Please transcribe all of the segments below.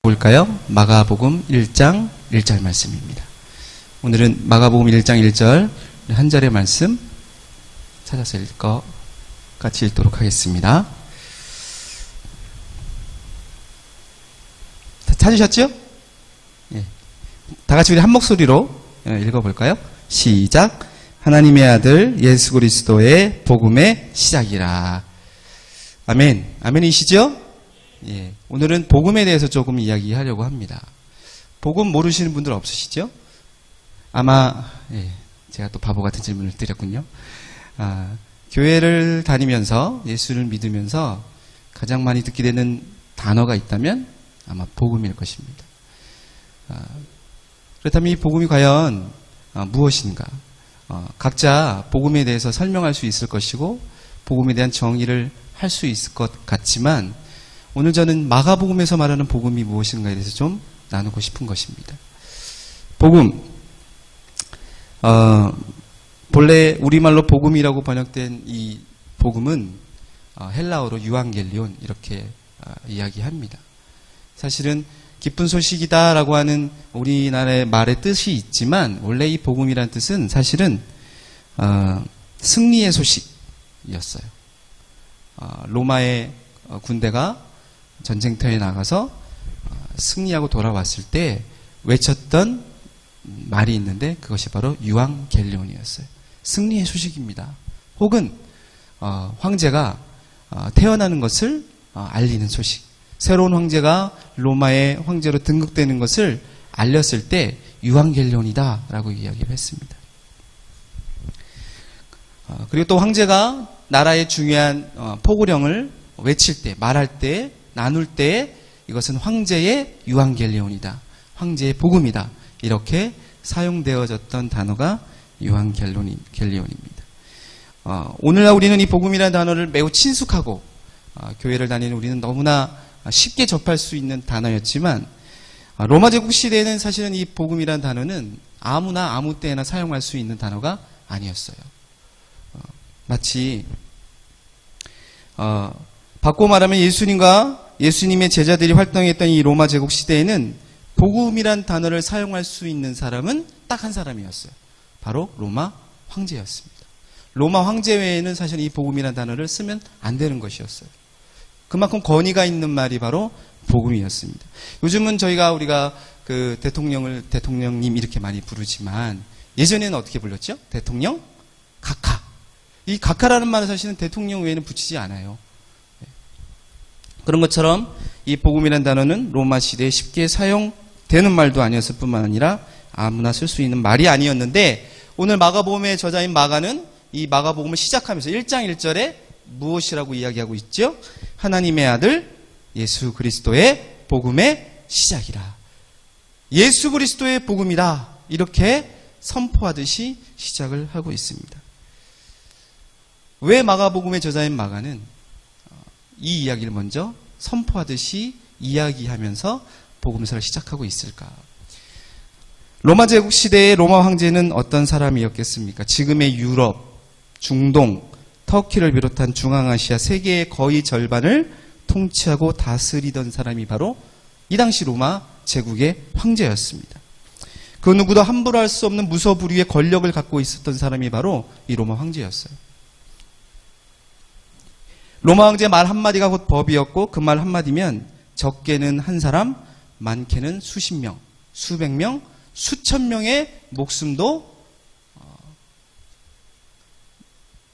볼까요? 마가복음 1장 1절 말씀입니다. 오늘은 마가복음 1장 1절 한 절의 말씀 찾아서 같이 읽도록 하겠습니다. 찾으셨죠? 예. 다 같이 우리 한 목소리로 읽어볼까요? 시작. 하나님의 아들 예수 그리스도의 복음의 시작이라. 아멘. 아멘이시죠? 예. 오늘은 복음에 대해서 조금 이야기하려고 합니다. 복음 모르시는 분들 없으시죠? 아마 제가 또 바보 같은 질문을 드렸군요. 교회를 다니면서 예수를 믿으면서 가장 많이 듣게 되는 단어가 있다면 아마 복음일 것입니다. 그렇다면 이 복음이 과연 무엇인가? 각자 복음에 대해서 설명할 수 있을 것이고 복음에 대한 정의를 할 수 있을 것 같지만 오늘 저는 마가복음에서 말하는 복음이 무엇인가에 대해서 좀 나누고 싶은 것입니다. 복음, 본래 우리말로 복음이라고 번역된 이 복음은 헬라어로 유앙겔리온 이렇게 이야기합니다. 사실은 기쁜 소식이다라고 하는 우리나라의 말의 뜻이 있지만 원래 이 복음이라는 뜻은 사실은 승리의 소식이었어요. 로마의 군대가 전쟁터에 나가서 승리하고 돌아왔을 때 외쳤던 말이 있는데 그것이 바로 유앙겔리온이었어요. 승리의 소식입니다. 혹은 황제가 태어나는 것을 알리는 소식. 새로운 황제가 로마의 황제로 등극되는 것을 알렸을 때 유앙겔리온이다 라고 이야기를 했습니다. 그리고 또 황제가 나라의 중요한 포고령을 외칠 때, 말할 때, 나눌 때 이것은 황제의 유앙겔리온이다. 황제의 복음이다. 이렇게 사용되어졌던 단어가 유앙겔리온입니다. 오늘날 우리는 이 복음이라는 단어를 매우 친숙하고 교회를 다니는 우리는 너무나 쉽게 접할 수 있는 단어였지만 로마 제국 시대에는 사실은 이 복음이라는 단어는 아무나 아무 때나 사용할 수 있는 단어가 아니었어요. 마치 바꿔 말하면 예수님의 제자들이 활동했던 이 로마 제국 시대에는 복음이란 단어를 사용할 수 있는 사람은 딱 한 사람이었어요. 바로 로마 황제였습니다. 로마 황제 외에는 사실 이 복음이란 단어를 쓰면 안 되는 것이었어요. 그만큼 권위가 있는 말이 바로 복음이었습니다. 요즘은 우리가 그 대통령을 대통령님 이렇게 많이 부르지만 예전에는 어떻게 불렀죠? 대통령 각하. 이 각하라는 말은 사실은 대통령 외에는 붙이지 않아요. 그런 것처럼 이 복음이라는 단어는 로마 시대에 쉽게 사용되는 말도 아니었을 뿐만 아니라 아무나 쓸 수 있는 말이 아니었는데 오늘 마가복음의 저자인 마가는 이 마가복음을 시작하면서 1장 1절에 무엇이라고 이야기하고 있죠? 하나님의 아들 예수 그리스도의 복음의 시작이라. 예수 그리스도의 복음이다. 이렇게 선포하듯이 시작을 하고 있습니다. 왜 마가복음의 저자인 마가는 이 이야기를 먼저 선포하듯이 이야기하면서 복음서를 시작하고 있을까? 로마 제국 시대의 로마 황제는 어떤 사람이었겠습니까? 지금의 유럽, 중동, 터키를 비롯한 중앙아시아 세계의 거의 절반을 통치하고 다스리던 사람이 바로 이 당시 로마 제국의 황제였습니다. 그 누구도 함부로 할 수 없는 무소불위의 권력을 갖고 있었던 사람이 바로 이 로마 황제였어요. 로마 황제의 말 한마디가 곧 법이었고 그 말 한마디면 적게는 한 사람, 많게는 수십 명, 수백 명, 수천 명의 목숨도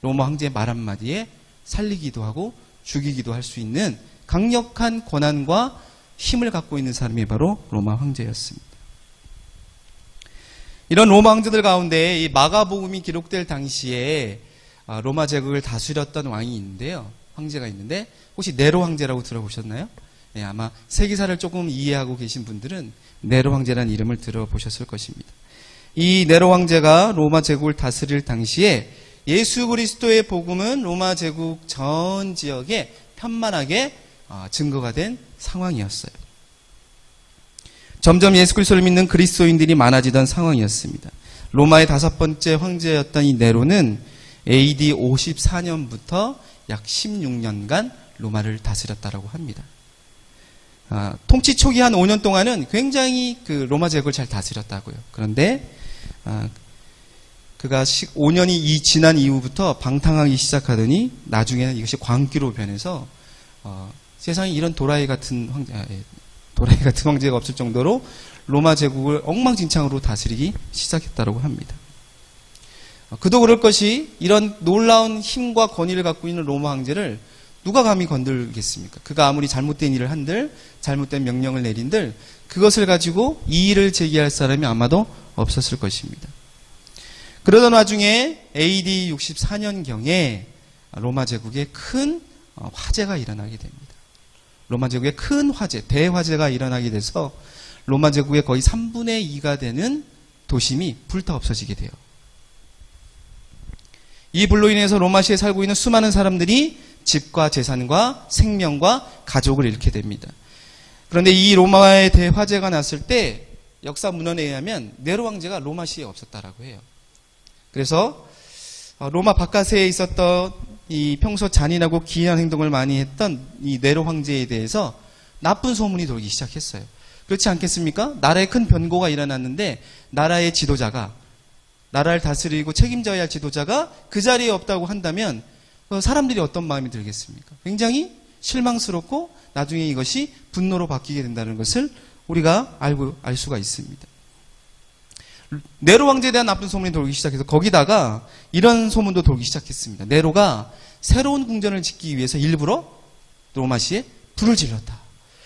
로마 황제의 말 한마디에 살리기도 하고 죽이기도 할 수 있는 강력한 권한과 힘을 갖고 있는 사람이 바로 로마 황제였습니다. 이런 로마 황제들 가운데 이 마가복음이 기록될 당시에 로마 제국을 다스렸던 왕이 있는데요. 황제가 있는데 혹시 네로 황제라고 들어보셨나요? 네, 아마 세기사를 조금 이해하고 계신 분들은 네로 황제라는 이름을 들어보셨을 것입니다. 이 네로 황제가 로마 제국을 다스릴 당시에 예수 그리스도의 복음은 로마 제국 전 지역에 편만하게 증거가 된 상황이었어요. 점점 예수 그리스도를 믿는 그리스도인들이 많아지던 상황이었습니다. 로마의 5번째 황제였던 이 네로는 AD 54년부터 약 16년간 로마를 다스렸다라고 합니다. 통치 초기 한 5년 동안은 굉장히 그 로마 제국을 잘 다스렸다고요. 그런데 그가 5년이 지난 이후부터 방탕하기 시작하더니 나중에는 이것이 광기로 변해서 세상에 이런 도라이 같은 황제가 없을 정도로 로마 제국을 엉망진창으로 다스리기 시작했다고 합니다. 그도 그럴 것이 이런 놀라운 힘과 권위를 갖고 있는 로마 황제를 누가 감히 건들겠습니까? 그가 아무리 잘못된 일을 한들, 잘못된 명령을 내린들 그것을 가지고 이의를 제기할 사람이 아마도 없었을 것입니다. 그러던 와중에 AD 64년경에 로마 제국에 큰 화재가 일어나게 됩니다. 로마 제국에 큰 화재, 대화재가 일어나게 돼서 로마 제국의 거의 3분의 2가 되는 도심이 불타 없어지게 돼요. 이 불로 인해서 로마시에 살고 있는 수많은 사람들이 집과 재산과 생명과 가족을 잃게 됩니다. 그런데 이 로마의 대화재가 났을 때 역사 문헌에 의하면 네로 황제가 로마시에 없었다라고 해요. 그래서 로마 바깥에 있었던 이 평소 잔인하고 기이한 행동을 많이 했던 이 네로 황제에 대해서 나쁜 소문이 돌기 시작했어요. 그렇지 않겠습니까? 나라에 큰 변고가 일어났는데 나라의 지도자가, 나라를 다스리고 책임져야 할 지도자가 그 자리에 없다고 한다면 사람들이 어떤 마음이 들겠습니까? 굉장히 실망스럽고 나중에 이것이 분노로 바뀌게 된다는 것을 우리가 알 수가 있습니다. 네로 황제에 대한 나쁜 소문이 돌기 시작해서 거기다가 이런 소문도 돌기 시작했습니다. 네로가 새로운 궁전을 짓기 위해서 일부러 로마시에 불을 질렀다.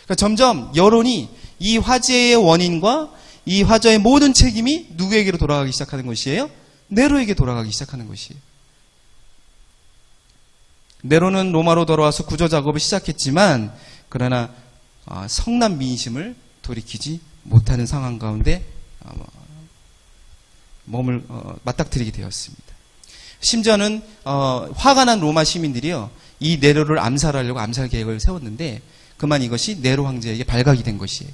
그러니까 점점 여론이 이 화재의 원인과 이 화재의 모든 책임이 누구에게로 돌아가기 시작하는 것이에요? 네로에게 돌아가기 시작하는 것이에요. 네로는 로마로 돌아와서 구조 작업을 시작했지만 그러나 성난 민심을 돌이키지 못하는 상황 가운데 몸을 맞닥뜨리게 되었습니다. 심지어는 화가 난 로마 시민들이요, 이 네로를 암살하려고 암살 계획을 세웠는데 그만 이것이 네로 황제에게 발각이 된 것이에요.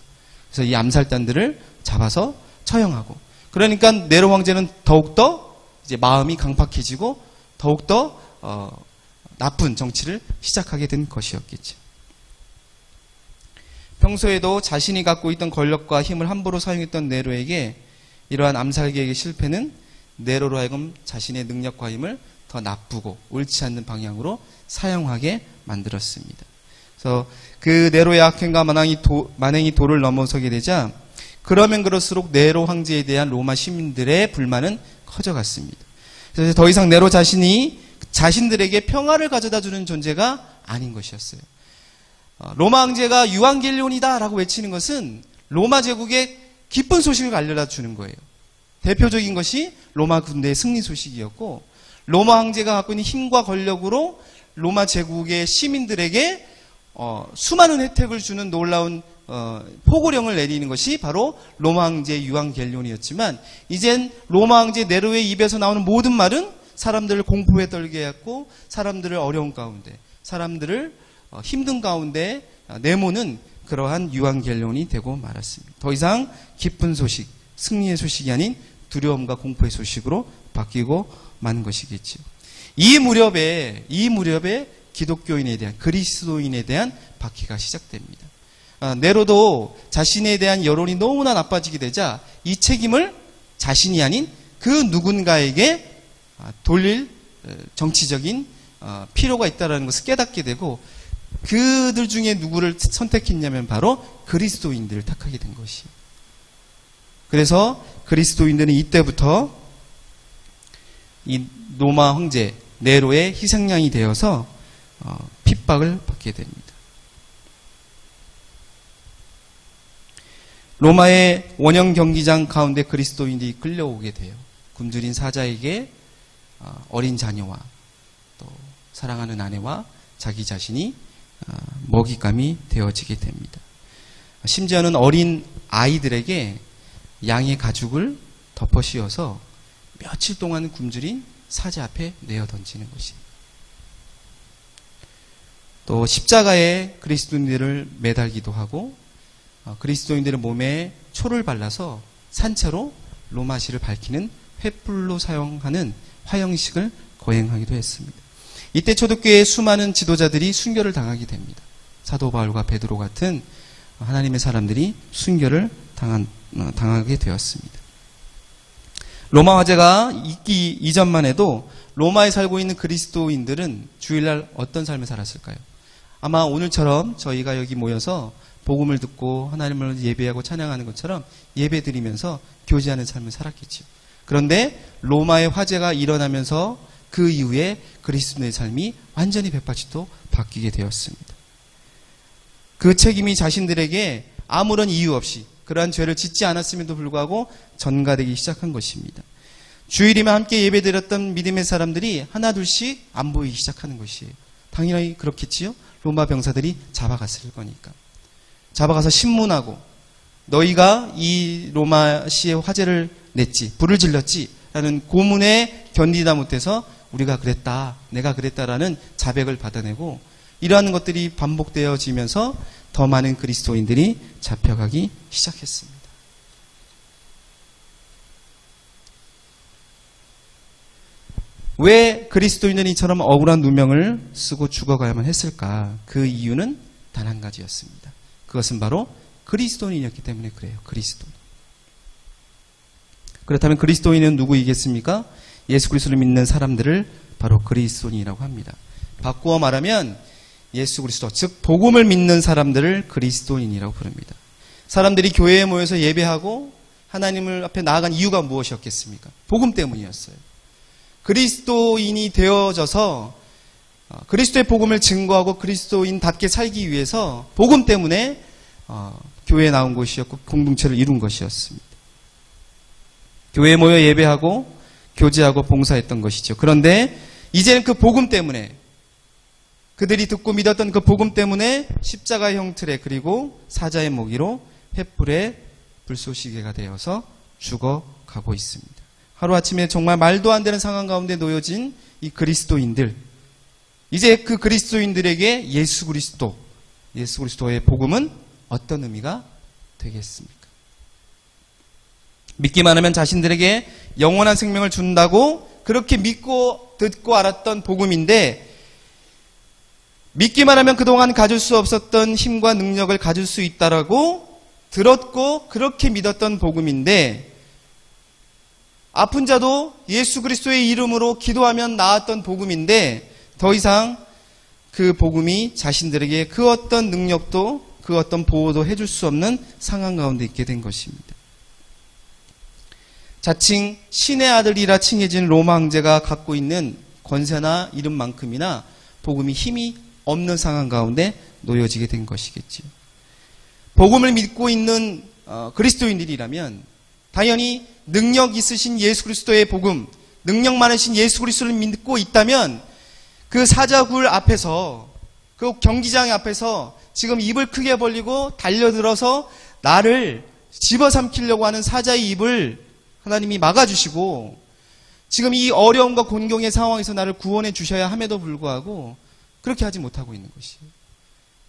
그래서 이 암살단들을 잡아서 처형하고, 그러니까 네로 황제는 더욱더 이제 마음이 강팍해지고 더욱더 나쁜 정치를 시작하게 된 것이었겠죠. 평소에도 자신이 갖고 있던 권력과 힘을 함부로 사용했던 네로에게 이러한 암살 계획의 실패는 네로로 하여금 자신의 능력과 힘을 더 나쁘고 옳지 않는 방향으로 사용하게 만들었습니다. 그래서 그 네로의 악행과 만행이 도를 넘어서게 되자 그러면 그럴수록 네로 황제에 대한 로마 시민들의 불만은 커져갔습니다. 그래서 더 이상 네로 자신이 자신들에게 평화를 가져다주는 존재가 아닌 것이었어요. 로마 황제가 유앙겔리온이다라고 외치는 것은 로마 제국의 기쁜 소식을 알려다 주는 거예요. 대표적인 것이 로마 군대의 승리 소식이었고, 로마 황제가 갖고 있는 힘과 권력으로 로마 제국의 시민들에게 수많은 혜택을 주는 놀라운 포고령을 내리는 것이 바로 로마 황제 유앙겔리온이었지만, 이젠 로마 황제 네로의 입에서 나오는 모든 말은 사람들을 공포에 떨게 했고, 사람들을 어려운 가운데, 사람들을 힘든 가운데 내모는 그러한 유앙겔리온이 되고 말았습니다. 더 이상 기쁜 소식, 승리의 소식이 아닌 두려움과 공포의 소식으로 바뀌고 만 것이겠죠. 이 무렵에 기독교인에 대한, 그리스도인에 대한 박해가 시작됩니다. 네로도 자신에 대한 여론이 너무나 나빠지게 되자 이 책임을 자신이 아닌 그 누군가에게 돌릴 정치적인 필요가 있다는 것을 깨닫게 되고, 그들 중에 누구를 선택했냐면 바로 그리스도인들을 택하게 된 것이에요. 그래서 그리스도인들은 이때부터 이 로마 황제 네로의 희생양이 되어서 핍박을 받게 됩니다. 로마의 원형 경기장 가운데 그리스도인들이 끌려오게 돼요. 굶주린 사자에게 어린 자녀와 또 사랑하는 아내와 자기 자신이 먹잇감이 되어지게 됩니다. 심지어는 어린 아이들에게 양의 가죽을 덮어 씌워서 며칠 동안 굶주린 사자 앞에 내어 던지는 것입니다. 또 십자가에 그리스도인들을 매달기도 하고, 그리스도인들의 몸에 초를 발라서 산채로 로마시를 밝히는 횃불로 사용하는 화형식을 거행하기도 했습니다. 이때 초대교회의 수많은 지도자들이 순교를 당하게 됩니다. 사도 바울과 베드로 같은 하나님의 사람들이 순교를 당하게 되었습니다. 로마 화재가 있기 이전만 해도 로마에 살고 있는 그리스도인들은 주일날 어떤 삶을 살았을까요? 아마 오늘처럼 저희가 여기 모여서 복음을 듣고 하나님을 예배하고 찬양하는 것처럼 예배 드리면서 교제하는 삶을 살았겠죠. 그런데 로마의 화재가 일어나면서 그 이후에 그리스도인의 삶이 완전히 180도 바뀌게 되었습니다. 그 책임이 자신들에게 아무런 이유 없이 그러한 죄를 짓지 않았음에도 불구하고 전가되기 시작한 것입니다. 주일이면 함께 예배드렸던 믿음의 사람들이 하나둘씩 안 보이기 시작하는 것이에요. 당연히 그렇겠지요. 로마 병사들이 잡아갔을 거니까. 잡아가서 신문하고 너희가 이 로마시의 화재를 냈지, 불을 질렀지 라는 고문에 견디다 못해서 우리가 그랬다, 내가 그랬다라는 자백을 받아내고 이러한 것들이 반복되어지면서 더 많은 그리스도인들이 잡혀가기 시작했습니다. 왜 그리스도인들이 이처럼 억울한 누명을 쓰고 죽어가야만 했을까? 그 이유는 단 한 가지였습니다. 그것은 바로 그리스도인이었기 때문에 그래요. 그리스도인. 그렇다면 그리스도인은 누구이겠습니까? 예수 그리스도를 믿는 사람들을 바로 그리스도인이라고 합니다. 바꾸어 말하면 예수 그리스도, 즉 복음을 믿는 사람들을 그리스도인이라고 부릅니다. 사람들이 교회에 모여서 예배하고 하나님을 앞에 나아간 이유가 무엇이었겠습니까? 복음 때문이었어요. 그리스도인이 되어져서 그리스도의 복음을 증거하고 그리스도인답게 살기 위해서 복음 때문에 교회에 나온 것이었고 공동체를 이룬 것이었습니다. 교회에 모여 예배하고 교제하고 봉사했던 것이죠. 그런데 이제는 그 복음 때문에 그들이 듣고 믿었던 그 복음 때문에 십자가의 형틀에 그리고 사자의 모기로 횃불에 불쏘시개가 되어서 죽어가고 있습니다. 하루아침에 정말 말도 안 되는 상황 가운데 놓여진 이 그리스도인들, 이제 그 그리스도인들에게 예수 그리스도의 복음은 어떤 의미가 되겠습니까? 믿기만 하면 자신들에게 영원한 생명을 준다고 그렇게 믿고 듣고 알았던 복음인데, 믿기만 하면 그동안 가질 수 없었던 힘과 능력을 가질 수 있다라고 들었고 그렇게 믿었던 복음인데, 아픈 자도 예수 그리스도의 이름으로 기도하면 나았던 복음인데 더 이상 그 복음이 자신들에게 그 어떤 능력도 그 어떤 보호도 해줄 수 없는 상황 가운데 있게 된 것입니다. 자칭 신의 아들이라 칭해진 로마 황제가 갖고 있는 권세나 이름만큼이나 복음이 힘이 없는 상황 가운데 놓여지게 된 것이겠지요. 복음을 믿고 있는 그리스도인들이라면 당연히 능력 있으신 예수 그리스도의 복음, 능력 많으신 예수 그리스도를 믿고 있다면 그 사자굴 앞에서, 그 경기장 앞에서 지금 입을 크게 벌리고 달려들어서 나를 집어삼키려고 하는 사자의 입을 하나님이 막아주시고 지금 이 어려움과 곤경의 상황에서 나를 구원해 주셔야 함에도 불구하고 그렇게 하지 못하고 있는 것이에요.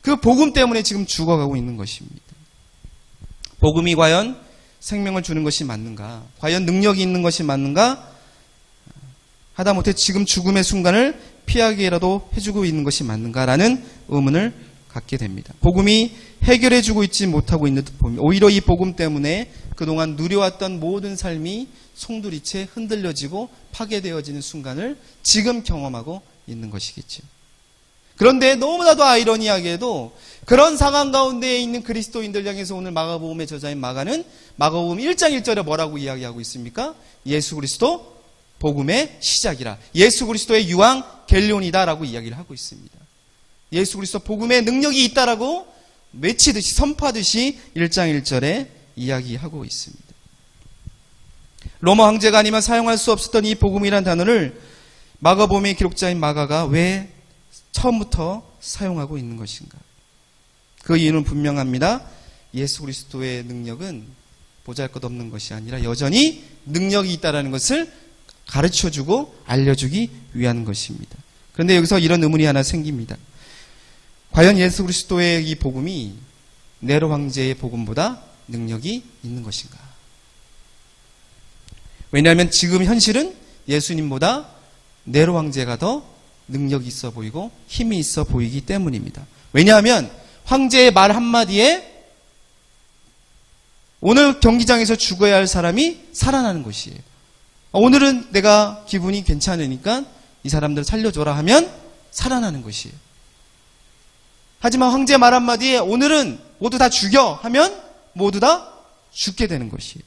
그 복음 때문에 지금 죽어가고 있는 것입니다. 복음이 과연 생명을 주는 것이 맞는가? 과연 능력이 있는 것이 맞는가? 하다못해 지금 죽음의 순간을 피하게라도 해주고 있는 것이 맞는가라는 의문을 갖게 됩니다. 복음이 해결해주고 있지 못하고 있는 듯 봅니다. 오히려 이 복음 때문에 그동안 누려왔던 모든 삶이 송두리째 흔들려지고 파괴되어지는 순간을 지금 경험하고 있는 것이겠죠. 그런데 너무나도 아이러니하게도 그런 상황 가운데에 있는 그리스도인들 향해서 오늘 마가복음의 저자인 마가는 마가복음 1장 1절에 뭐라고 이야기하고 있습니까? 예수 그리스도 복음의 시작이라. 예수 그리스도의 유황 갤론이다라고 이야기를 하고 있습니다. 예수 그리스도 복음의 능력이 있다라고 외치듯이 선포하듯이 1장 1절에 이야기하고 있습니다. 로마 황제가 아니면 사용할 수 없었던 이 복음이라는 단어를 마가복음의 기록자인 마가가 왜 처음부터 사용하고 있는 것인가? 그 이유는 분명합니다. 예수 그리스도의 능력은 보잘것없는 것이 아니라 여전히 능력이 있다는 것을 가르쳐주고 알려주기 위한 것입니다. 그런데 여기서 이런 의문이 하나 생깁니다. 과연 예수 그리스도의 이 복음이 네로 황제의 복음보다 능력이 있는 것인가? 왜냐하면 지금 현실은 예수님보다 네로 황제가 더 능력이 있어 보이고 힘이 있어 보이기 때문입니다. 왜냐하면 황제의 말 한마디에 오늘 경기장에서 죽어야 할 사람이 살아나는 것이에요. 오늘은 내가 기분이 괜찮으니까 이 사람들 살려줘라 하면 살아나는 것이에요. 하지만 황제 말 한마디에 오늘은 모두 다 죽여 하면 모두 다 죽게 되는 것이에요.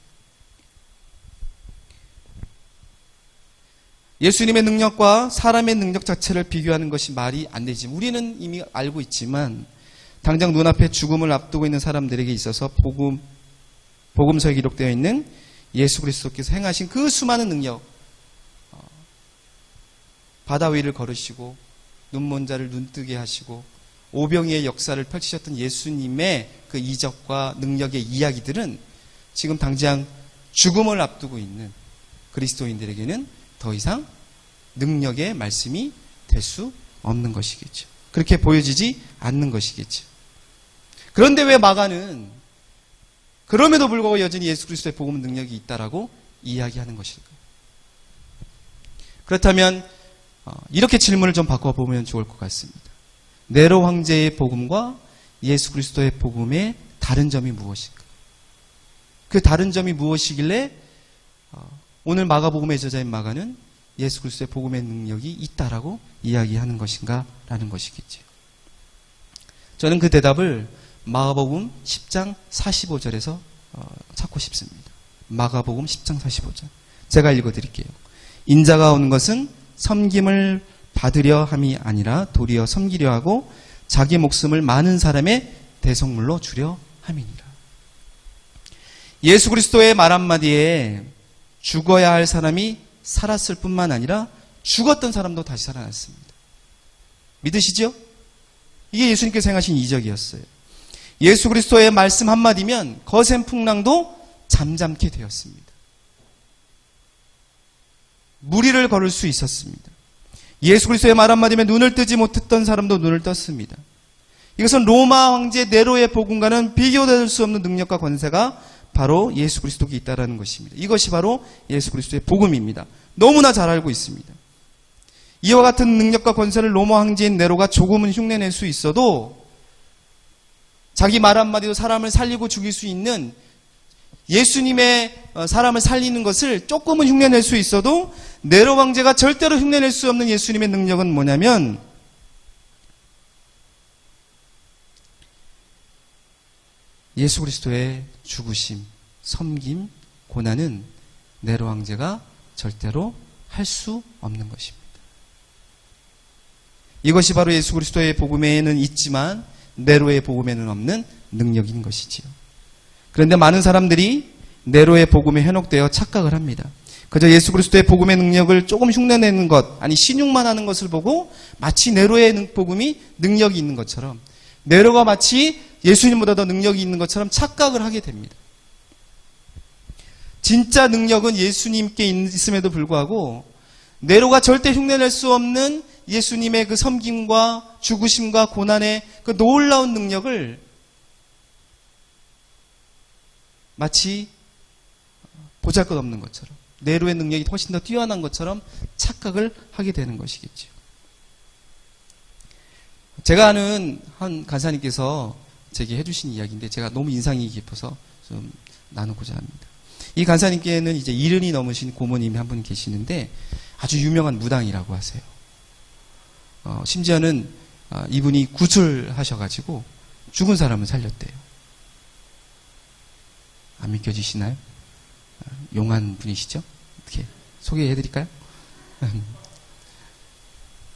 예수님의 능력과 사람의 능력 자체를 비교하는 것이 말이 안 되지. 우리는 이미 알고 있지만 당장 눈앞에 죽음을 앞두고 있는 사람들에게 있어서 복음서에 기록되어 있는 예수 그리스도께서 행하신 그 수많은 능력, 바다 위를 걸으시고 눈먼 자를 눈뜨게 하시고 오병이의 역사를 펼치셨던 예수님의 그 이적과 능력의 이야기들은 지금 당장 죽음을 앞두고 있는 그리스도인들에게는 더 이상 능력의 말씀이 될 수 없는 것이겠죠. 그렇게 보여지지 않는 것이겠죠. 그런데 왜 마가는 그럼에도 불구하고 여전히 예수 그리스도의 복음 능력이 있다라고 이야기하는 것일까? 그렇다면 이렇게 질문을 좀 바꿔보면 좋을 것 같습니다. 네로 황제의 복음과 예수 그리스도의 복음의 다른 점이 무엇일까? 그 다른 점이 무엇이길래 오늘 마가복음의 저자인 마가는 예수 그리스도의 복음의 능력이 있다라고 이야기하는 것인가? 라는 것이겠죠. 저는 그 대답을 마가복음 10장 45절에서 찾고 싶습니다. 마가복음 10장 45절. 제가 읽어드릴게요. 인자가 오는 것은 섬김을 받으려 함이 아니라 도리어 섬기려 하고 자기 목숨을 많은 사람의 대속물로 주려 함이니라. 예수 그리스도의 말 한마디에 죽어야 할 사람이 살았을 뿐만 아니라 죽었던 사람도 다시 살아났습니다. 믿으시죠? 이게 예수님께서 행하신 이적이었어요. 예수 그리스도의 말씀 한마디면 거센 풍랑도 잠잠케 되었습니다. 무리를 걸을 수 있었습니다. 예수 그리스도의 말 한마디면 눈을 뜨지 못했던 사람도 눈을 떴습니다. 이것은 로마 황제 네로의 복음과는 비교될 수 없는 능력과 권세가 바로 예수 그리스도께 있다는 것입니다. 이것이 바로 예수 그리스도의 복음입니다. 너무나 잘 알고 있습니다. 이와 같은 능력과 권세를 로마 황제인 네로가 조금은 흉내낼 수 있어도 자기 말 한마디로 사람을 살리고 죽일 수 있는 예수님의 사람을 살리는 것을 조금은 흉내낼 수 있어도 네로 황제가 절대로 흉내낼 수 없는 예수님의 능력은 뭐냐면 예수 그리스도의 죽으심, 섬김, 고난은 네로 황제가 절대로 할 수 없는 것입니다. 이것이 바로 예수 그리스도의 복음에는 있지만 네로의 복음에는 없는 능력인 것이지요. 그런데 많은 사람들이 네로의 복음에 현혹되어 착각을 합니다. 그저 예수 그리스도의 복음의 능력을 조금 흉내내는 것, 아니 신용만 하는 것을 보고 마치 네로의 복음이 능력이 있는 것처럼 네로가 마치 예수님보다 더 능력이 있는 것처럼 착각을 하게 됩니다. 진짜 능력은 예수님께 있음에도 불구하고 네로가 절대 흉내낼 수 없는 예수님의 그 섬김과 죽으심과 고난의 그 놀라운 능력을 마치 보잘것없는 것처럼 네로의 능력이 훨씬 더 뛰어난 것처럼 착각을 하게 되는 것이겠죠. 제가 아는 한 간사님께서 제게 해주신 이야기인데 제가 너무 인상이 깊어서 좀 나누고자 합니다. 이 간사님께는 이제 70이 넘으신 고모님이 한 분 계시는데 아주 유명한 무당이라고 하세요. 심지어는 이분이 구술하셔가지고 죽은 사람을 살렸대요. 안 믿겨지시나요? 용한 분이시죠? 어떻게 소개해드릴까요?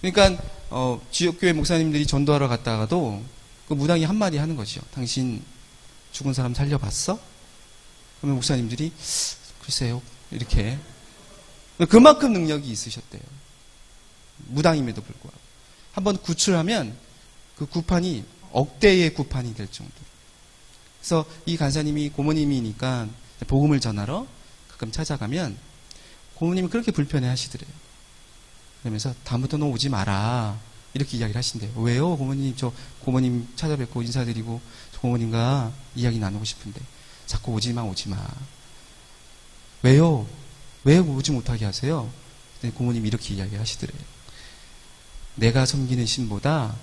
그러니까 지역교회 목사님들이 전도하러 갔다가도 그 무당이 한마디 하는 거죠. 당신 죽은 사람 살려봤어? 그러면 목사님들이 글쎄요 이렇게 그만큼 능력이 있으셨대요. 무당임에도 불구하고 한번 구출하면 그 구판이 억대의 구판이 될 정도로. 그래서 이 간사님이 고모님이니까 복음을 전하러 가끔 찾아가면 고모님이 그렇게 불편해 하시더래요. 그러면서 다음부터 너 오지 마라 이렇게 이야기를 하신대요. 왜요? 고모님, 저 고모님 찾아뵙고 인사드리고 고모님과 이야기 나누고 싶은데 자꾸 오지 마. 왜요? 왜 오지 못하게 하세요? 고모님이 이렇게 이야기를 하시더래요. 내가 섬기는 신보다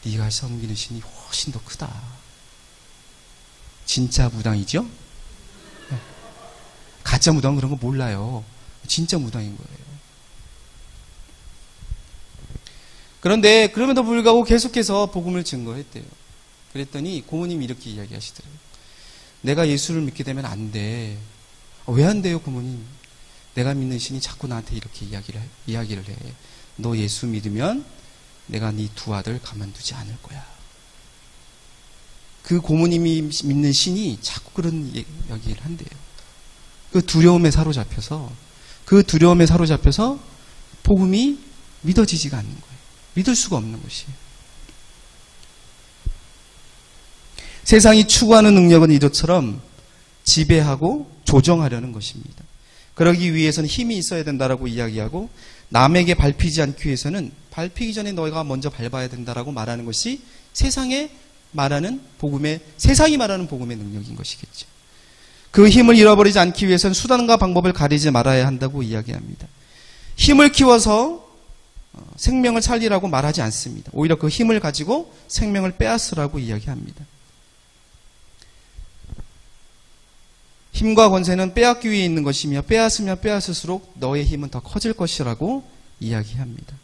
네가 섬기는 신이 훨씬 더 크다. 진짜 무당이죠? 가짜 무당 그런 거 몰라요. 진짜 무당인 거예요. 그런데 그럼에도 불구하고 계속해서 복음을 증거했대요. 그랬더니 고모님이 이렇게 이야기하시더라고요. 내가 예수를 믿게 되면 안 돼. 왜 안 돼요, 고모님? 내가 믿는 신이 자꾸 나한테 이렇게 이야기를 해. 너 예수 믿으면 내가 네 두 아들 가만두지 않을 거야. 그 고모님이 믿는 신이 자꾸 그런 이야기를 한대요. 그 두려움에 사로잡혀서 복음이 믿어지지가 않는 거예요. 믿을 수가 없는 것이에요. 세상이 추구하는 능력은 이것처럼 지배하고 조정하려는 것입니다. 그러기 위해서는 힘이 있어야 된다라고 이야기하고 남에게 밟히지 않기 위해서는 밟히기 전에 너희가 먼저 밟아야 된다라고 말하는 것이 세상이 말하는 복음의 능력인 것이겠죠. 그 힘을 잃어버리지 않기 위해서는 수단과 방법을 가리지 말아야 한다고 이야기합니다. 힘을 키워서 생명을 살리라고 말하지 않습니다. 오히려 그 힘을 가지고 생명을 빼앗으라고 이야기합니다. 힘과 권세는 빼앗기 위해 있는 것이며 빼앗으면 빼앗을수록 너의 힘은 더 커질 것이라고 이야기합니다.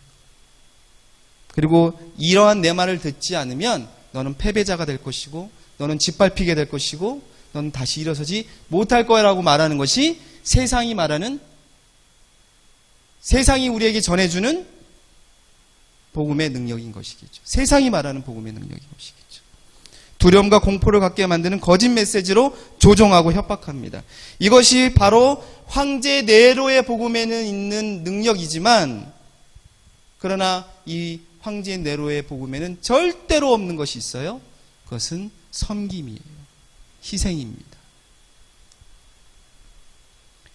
그리고 이러한 내 말을 듣지 않으면 너는 패배자가 될 것이고 너는 짓밟히게 될 것이고 너는 다시 일어서지 못할 거야라고 말하는 것이 세상이 우리에게 전해주는 복음의 능력인 것이겠죠. 세상이 말하는 복음의 능력인 것이겠죠. 두려움과 공포를 갖게 만드는 거짓 메시지로 조종하고 협박합니다. 이것이 바로 황제 네로의 복음에는 있는 능력이지만 그러나 이 황제 네로의 복음에는 절대로 없는 것이 있어요. 그것은 섬김이에요. 희생입니다.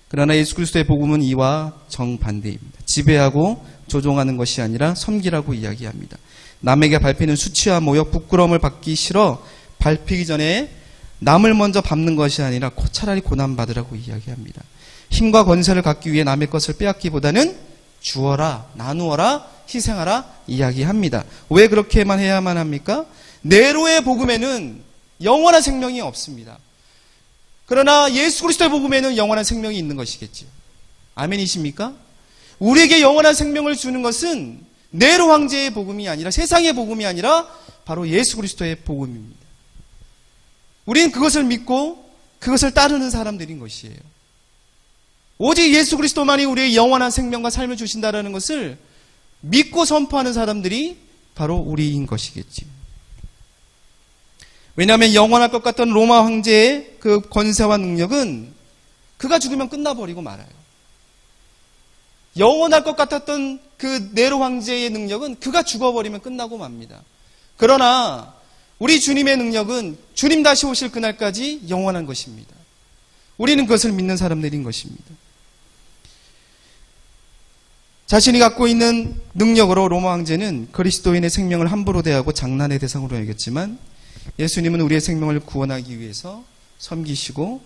그러나 예수 그리스도의 복음은 이와 정반대입니다. 지배하고 조종하는 것이 아니라 섬기라고 이야기합니다. 남에게 밟히는 수치와 모욕, 부끄러움을 받기 싫어 밟히기 전에 남을 먼저 밟는 것이 아니라 차라리 고난받으라고 이야기합니다. 힘과 권세를 갖기 위해 남의 것을 빼앗기보다는 주어라, 나누어라, 희생하라 이야기합니다. 왜 그렇게만 해야만 합니까? 네로의 복음에는 영원한 생명이 없습니다. 그러나 예수 그리스도의 복음에는 영원한 생명이 있는 것이겠죠. 아멘이십니까? 우리에게 영원한 생명을 주는 것은 네로 황제의 복음이 아니라 세상의 복음이 아니라 바로 예수 그리스도의 복음입니다. 우리는 그것을 믿고 그것을 따르는 사람들인 것이에요. 오직 예수 그리스도만이 우리의 영원한 생명과 삶을 주신다는 것을 믿고 선포하는 사람들이 바로 우리인 것이겠지. 왜냐하면 영원할 것 같던 로마 황제의 그 권세와 능력은 그가 죽으면 끝나버리고 말아요. 영원할 것 같았던 그 네로 황제의 능력은 그가 죽어버리면 끝나고 맙니다. 그러나 우리 주님의 능력은 주님 다시 오실 그날까지 영원한 것입니다. 우리는 그것을 믿는 사람들인 것입니다. 자신이 갖고 있는 능력으로 로마 황제는 그리스도인의 생명을 함부로 대하고 장난의 대상으로 여겼지만 예수님은 우리의 생명을 구원하기 위해서 섬기시고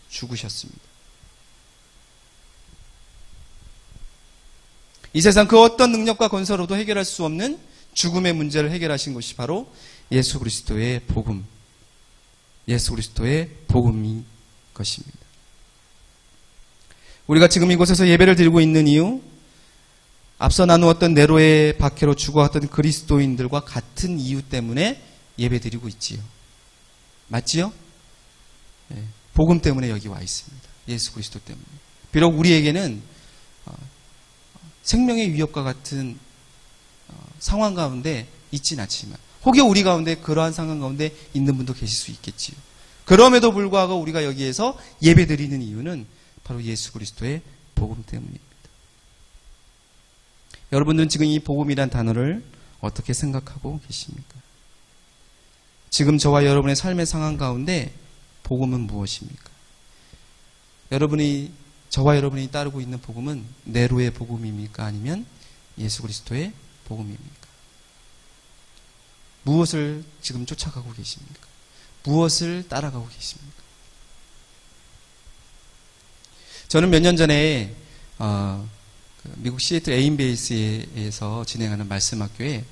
죽으셨습니다. 이 세상 그 어떤 능력과 건설로도 해결할 수 없는 죽음의 문제를 해결하신 것이 바로 예수 그리스도의 복음, 예수 그리스도의 복음인 것입니다. 우리가 지금 이곳에서 예배를 드리고 있는 이유, 앞서 나누었던 네로의 박해로 죽어왔던 그리스도인들과 같은 이유 때문에 예배 드리고 있지요. 맞지요? 네, 복음 때문에 여기 와 있습니다. 예수 그리스도 때문에. 비록 우리에게는 생명의 위협과 같은 상황 가운데 있진 않지만 혹여 우리 가운데 그러한 상황 가운데 있는 분도 계실 수 있겠지요. 그럼에도 불구하고 우리가 여기에서 예배 드리는 이유는 바로 예수 그리스도의 복음 때문입니다. 여러분들은 지금 이 복음이란 단어를 어떻게 생각하고 계십니까? 지금 저와 여러분의 삶의 상황 가운데 복음은 무엇입니까? 저와 여러분이 따르고 있는 복음은 네로의 복음입니까? 아니면 예수 그리스도의 복음입니까? 무엇을 지금 쫓아가고 계십니까? 무엇을 따라가고 계십니까? 저는 몇 년 전에 미국 시애틀 에임베이스에서 진행하는 말씀학교에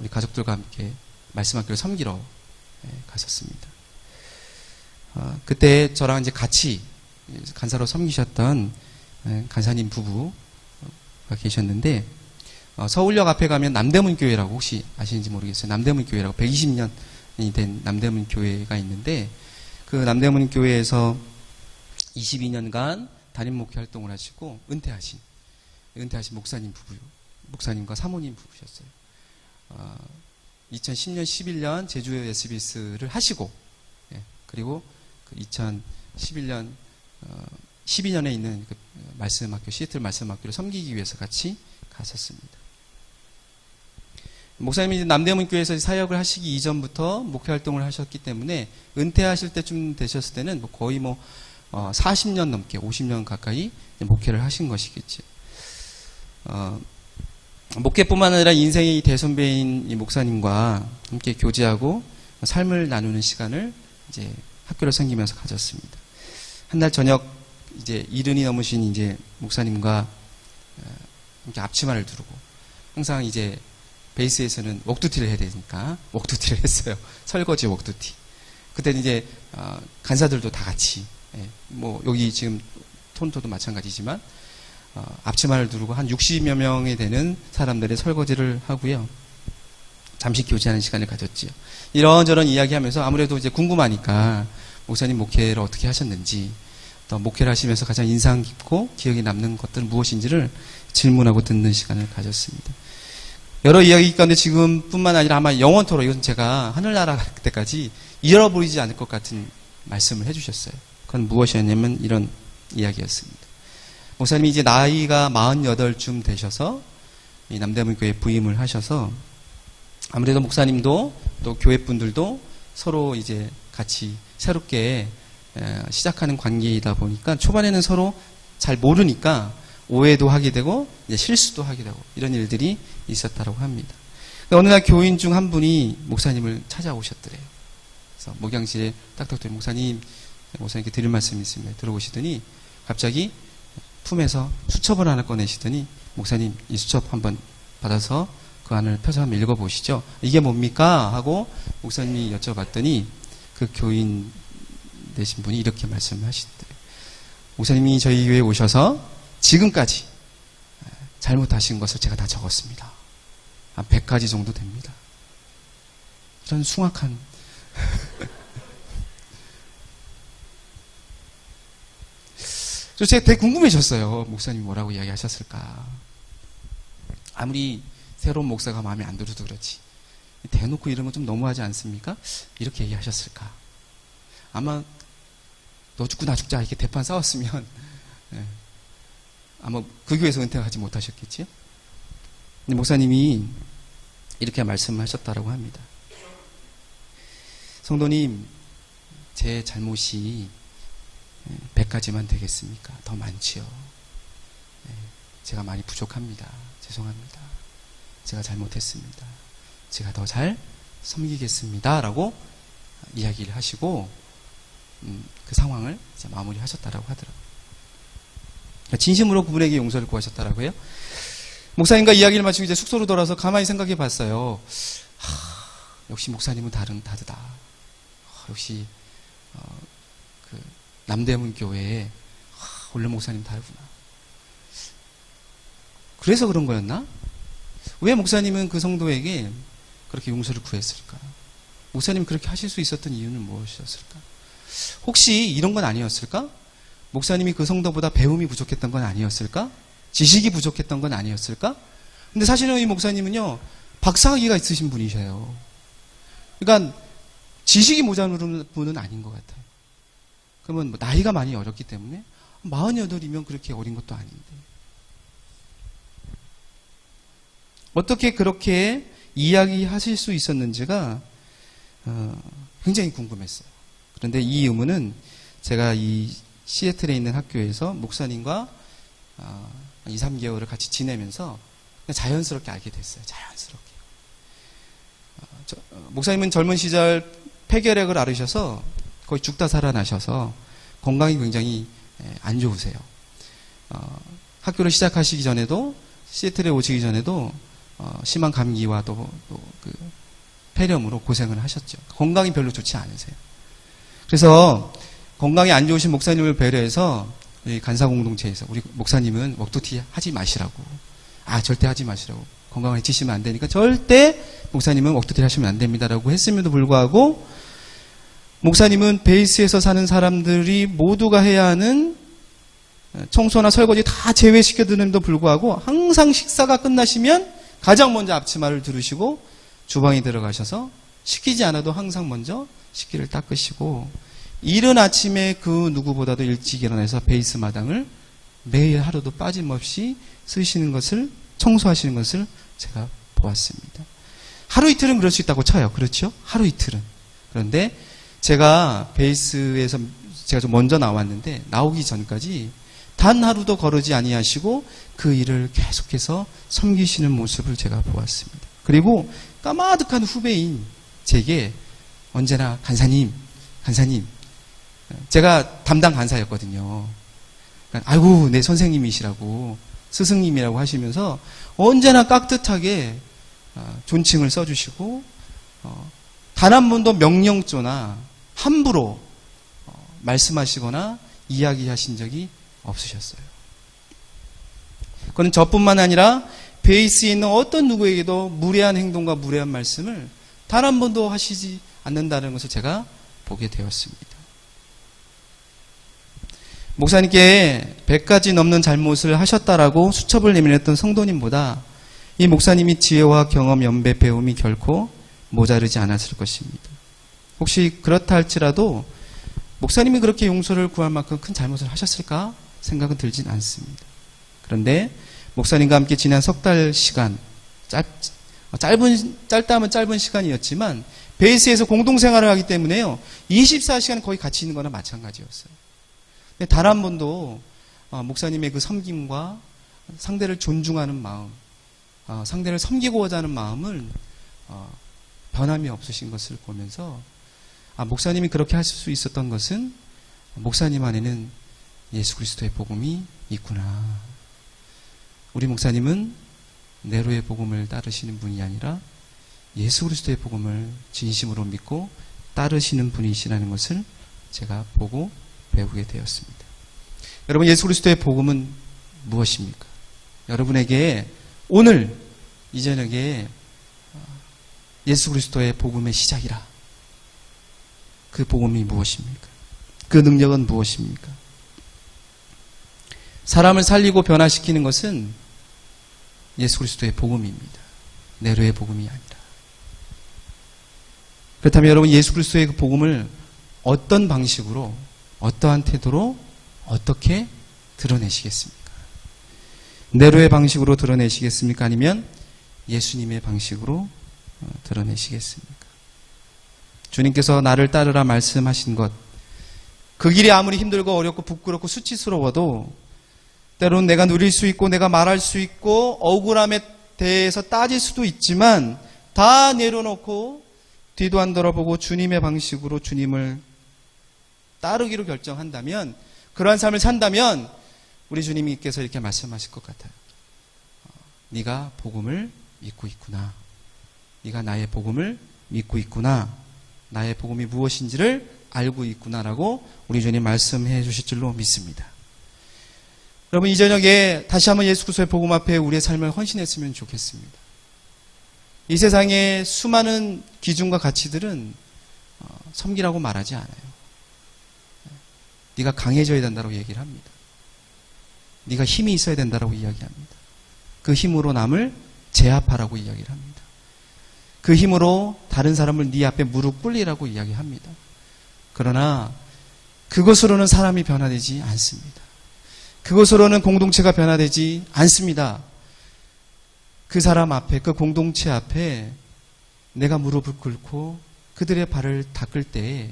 우리 가족들과 함께 말씀학교를 섬기러 갔었습니다. 그때 저랑 이제 같이 간사로 섬기셨던 간사님 부부가 계셨는데, 서울역 앞에 가면 남대문 교회라고 혹시 아시는지 모르겠어요. 남대문 교회라고 120년이 된 남대문 교회가 있는데, 그 남대문 교회에서 22년간 담임 목회 활동을 하시고 은퇴하신 목사님 부부, 목사님과 사모님 부부셨어요. 2010년, 11년 제주 SBS를 하시고, 그리고 그 2011년, 12년에 있는 그 말씀학교, 시애틀 말씀학교를 섬기기 위해서 같이 갔었습니다. 목사님이 남대문 교회에서 사역을 하시기 이전부터 목회 활동을 하셨기 때문에 은퇴하실 때쯤 되셨을 때는 거의 40년 넘게 50년 가까이 목회를 하신 것이겠죠. 목회뿐만 아니라 인생의 대선배인 이 목사님과 함께 교제하고 삶을 나누는 시간을 이제 학교를 섬기면서 가졌습니다. 한날 저녁 이제 70이 넘으신 이제 목사님과 함께 앞치마를 두르고 항상 이제 베이스에서는 웍두티를 해야 되니까 웍두티를 했어요. 설거지 웍두티. 그때는 이제 간사들도 다 같이 여기 지금 톤토도 마찬가지지만 앞치마를 두르고 한 60여 명이 되는 사람들의 설거지를 하고요. 잠시 교제하는 시간을 가졌지요. 이런저런 이야기하면서 아무래도 이제 궁금하니까 목사님 목회를 어떻게 하셨는지, 또 목회를 하시면서 가장 인상 깊고 기억에 남는 것들은 무엇인지를 질문하고 듣는 시간을 가졌습니다. 여러 이야기 가운데 지금뿐만 아니라 아마 영원토록 이건 제가 하늘나라 갈 때까지 잃어버리지 않을 것 같은 말씀을 해주셨어요. 그건 무엇이었냐면 이런 이야기였습니다. 목사님이 이제 나이가 48쯤 되셔서 이 남대문 교회에 부임을 하셔서 아무래도 목사님도 또 교회 분들도 서로 이제 같이 새롭게 시작하는 관계이다 보니까 초반에는 서로 잘 모르니까 오해도 하게 되고 이제 실수도 하게 되고 이런 일들이 있었다고 합니다. 어느 날 교인 중 한 분이 목사님을 찾아오셨더래요. 그래서 목양실에 딱딱 들어 목사님께 드릴 말씀이 있습니다. 들어오시더니 갑자기 품에서 수첩을 하나 꺼내시더니 목사님 이 수첩 한번 받아서 그 안을 펴서 한번 읽어보시죠. 이게 뭡니까? 하고 목사님이 여쭤봤더니 그 교인 되신 분이 이렇게 말씀하시더래요. 목사님이 저희 교회에 오셔서 지금까지 잘못하신 것을 제가 다 적었습니다. 한 100가지 정도 됩니다. 이런 숭악한 제가 되게 궁금해졌어요. 목사님이 뭐라고 이야기하셨을까. 아무리 새로운 목사가 마음에 안 들어도 그렇지 대놓고 이런 건 좀 너무하지 않습니까? 이렇게 얘기하셨을까. 아마 너 죽고 나 죽자 이렇게 대판 싸웠으면 아마 그 교회에서 은퇴하지 못하셨겠지요. 근데 목사님이 이렇게 말씀하셨다라고 합니다. 성도님, 제 잘못이 100가지만 되겠습니까? 더 많지요. 제가 많이 부족합니다. 죄송합니다. 제가 잘못했습니다. 제가 더 잘 섬기겠습니다. 라고 이야기를 하시고 그 상황을 이제 마무리하셨다라고 하더라고요. 진심으로 그분에게 용서를 구하셨다라고 해요. 목사님과 이야기를 마치고 이제 숙소로 돌아서 가만히 생각해 봤어요. 역시 목사님은 다르다. 역시 그 남대문 교회에 원래 목사님 다르구나. 그래서 그런 거였나? 왜 목사님은 그 성도에게 그렇게 용서를 구했을까? 목사님 그렇게 하실 수 있었던 이유는 무엇이었을까? 혹시 이런 건 아니었을까? 목사님이 그 성도보다 배움이 부족했던 건 아니었을까? 지식이 부족했던 건 아니었을까? 근데 사실은 이 목사님은요, 박사학위가 있으신 분이셔요. 그러니까 지식이 모자른 분은 아닌 것 같아요. 그러면 나이가 많이 어렸기 때문에 48이면 그렇게 어린 것도 아닌데 어떻게 그렇게 이야기하실 수 있었는지가 굉장히 궁금했어요. 그런데 이 의문은 제가 이 시애틀에 있는 학교에서 목사님과 2, 3개월을 같이 지내면서 자연스럽게 알게 됐어요. 자연스럽게. 목사님은 젊은 시절 폐결핵을 앓으셔서 거의 죽다 살아나셔서 건강이 굉장히 안 좋으세요. 학교를 시작하시기 전에도 시애틀에 오시기 전에도 심한 감기와 또 그 폐렴으로 고생을 하셨죠. 건강이 별로 좋지 않으세요. 그래서 건강이 안 좋으신 목사님을 배려해서 이 간사 공동체에서 우리 목사님은 먹도티 하지 마시라고. 절대 하지 마시라고. 건강을 해치시면 안 되니까 절대 목사님은 먹도티 하시면 안 됩니다라고 했음에도 불구하고 목사님은 베이스에서 사는 사람들이 모두가 해야 하는 청소나 설거지 다 제외시켜두는데도 불구하고 항상 식사가 끝나시면 가장 먼저 앞치마를 두르시고 주방에 들어가셔서 시키지 않아도 항상 먼저 식기를 닦으시고 이른 아침에 그 누구보다도 일찍 일어나서 베이스 마당을 매일 하루도 빠짐없이 쓰시는 것을 청소하시는 것을 제가 보았습니다. 하루 이틀은 그럴 수 있다고 쳐요. 그렇죠? 하루 이틀은. 그런데 제가 베이스에서 제가 좀 먼저 나왔는데 나오기 전까지 단 하루도 거르지 아니하시고 그 일을 계속해서 섬기시는 모습을 제가 보았습니다. 그리고 까마득한 후배인 제게 언제나 간사님 제가 담당 간사였거든요. 아이고 내 선생님이시라고 스승님이라고 하시면서 언제나 깍듯하게 존칭을 써주시고 단 한 번도 명령조나 함부로 말씀하시거나 이야기하신 적이 없으셨어요. 그건 저뿐만 아니라 베이스에 있는 어떤 누구에게도 무례한 행동과 무례한 말씀을 단 한 번도 하시지 않는다는 것을 제가 보게 되었습니다. 목사님께 100가지 넘는 잘못을 하셨다라고 수첩을 내밀었던 성도님보다 이 목사님이 지혜와 경험, 연배, 배움이 결코 모자르지 않았을 것입니다. 혹시 그렇다 할지라도 목사님이 그렇게 용서를 구할 만큼 큰 잘못을 하셨을까 생각은 들진 않습니다. 그런데 목사님과 함께 지난 석 달 시간, 짧다 하면 짧은 시간이었지만 베이스에서 공동생활을 하기 때문에요. 24시간 거의 같이 있는 거나 마찬가지였어요. 근데 단 한 번도 목사님의 그 섬김과 상대를 존중하는 마음, 상대를 섬기고자 하는 마음을 변함이 없으신 것을 보면서 목사님이 그렇게 하실 수 있었던 것은 목사님 안에는 예수 그리스도의 복음이 있구나. 우리 목사님은 네로의 복음을 따르시는 분이 아니라 예수 그리스도의 복음을 진심으로 믿고 따르시는 분이시라는 것을 제가 보고 배우게 되었습니다. 여러분, 예수 그리스도의 복음은 무엇입니까? 여러분에게 오늘 이 저녁에 예수 그리스도의 복음의 시작이라. 그 복음이 무엇입니까? 그 능력은 무엇입니까? 사람을 살리고 변화시키는 것은 예수 그리스도의 복음입니다. 네로의 복음이 아니라. 그렇다면 여러분, 예수 그리스도의 그 복음을 어떤 방식으로, 어떠한 태도로 어떻게 드러내시겠습니까? 네로의 방식으로 드러내시겠습니까? 아니면 예수님의 방식으로 드러내시겠습니까? 주님께서 나를 따르라 말씀하신 것, 그 길이 아무리 힘들고 어렵고 부끄럽고 수치스러워도 때로는 내가 누릴 수 있고 내가 말할 수 있고 억울함에 대해서 따질 수도 있지만 다 내려놓고 뒤도 안 돌아보고 주님의 방식으로 주님을 따르기로 결정한다면, 그러한 삶을 산다면 우리 주님께서 이렇게 말씀하실 것 같아요. 네가 복음을 믿고 있구나. 네가 나의 복음을 믿고 있구나. 나의 복음이 무엇인지를 알고 있구나라고 우리 주님 말씀해 주실 줄로 믿습니다. 여러분, 이 저녁에 다시 한번 예수 그리스도의 복음 앞에 우리의 삶을 헌신했으면 좋겠습니다. 이 세상의 수많은 기준과 가치들은 섬기라고 말하지 않아요. 네가 강해져야 된다고 얘기를 합니다. 네가 힘이 있어야 된다고 이야기합니다. 그 힘으로 남을 제압하라고 이야기를 합니다. 그 힘으로 다른 사람을 네 앞에 무릎 꿇리라고 이야기합니다. 그러나 그것으로는 사람이 변화되지 않습니다. 그것으로는 공동체가 변화되지 않습니다. 그 사람 앞에, 그 공동체 앞에 내가 무릎을 꿇고 그들의 발을 닦을 때에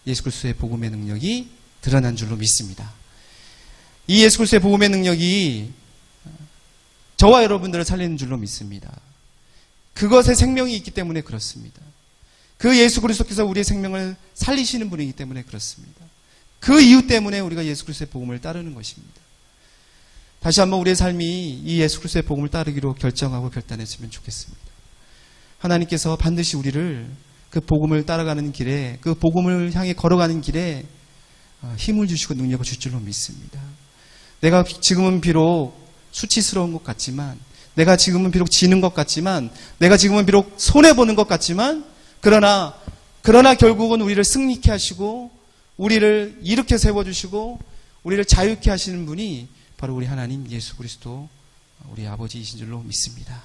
예수 그리스도의 복음의 능력이 드러난 줄로 믿습니다. 이 예수 그리스도의 복음의 능력이 저와 여러분들을 살리는 줄로 믿습니다. 그것에 생명이 있기 때문에 그렇습니다. 그 예수 그리스도께서 우리의 생명을 살리시는 분이기 때문에 그렇습니다. 그 이유 때문에 우리가 예수 그리스도의 복음을 따르는 것입니다. 다시 한번 우리의 삶이 이 예수 그리스도의 복음을 따르기로 결정하고 결단했으면 좋겠습니다. 하나님께서 반드시 우리를 그 복음을 따라가는 길에, 그 복음을 향해 걸어가는 길에 힘을 주시고 능력을 줄 줄로 믿습니다. 내가 지금은 비록 수치스러운 것 같지만, 내가 지금은 비록 지는 것 같지만, 내가 지금은 비록 손해보는 것 같지만, 그러나 결국은 우리를 승리케 하시고, 우리를 일으켜 세워주시고, 우리를 자유케 하시는 분이 바로 우리 하나님 예수 그리스도, 우리 아버지이신 줄로 믿습니다.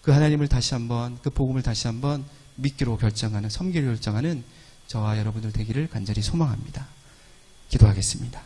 그 하나님을 다시 한번, 그 복음을 다시 한번 믿기로 결정하는, 섬기로 결정하는 저와 여러분들 되기를 간절히 소망합니다. 기도하겠습니다.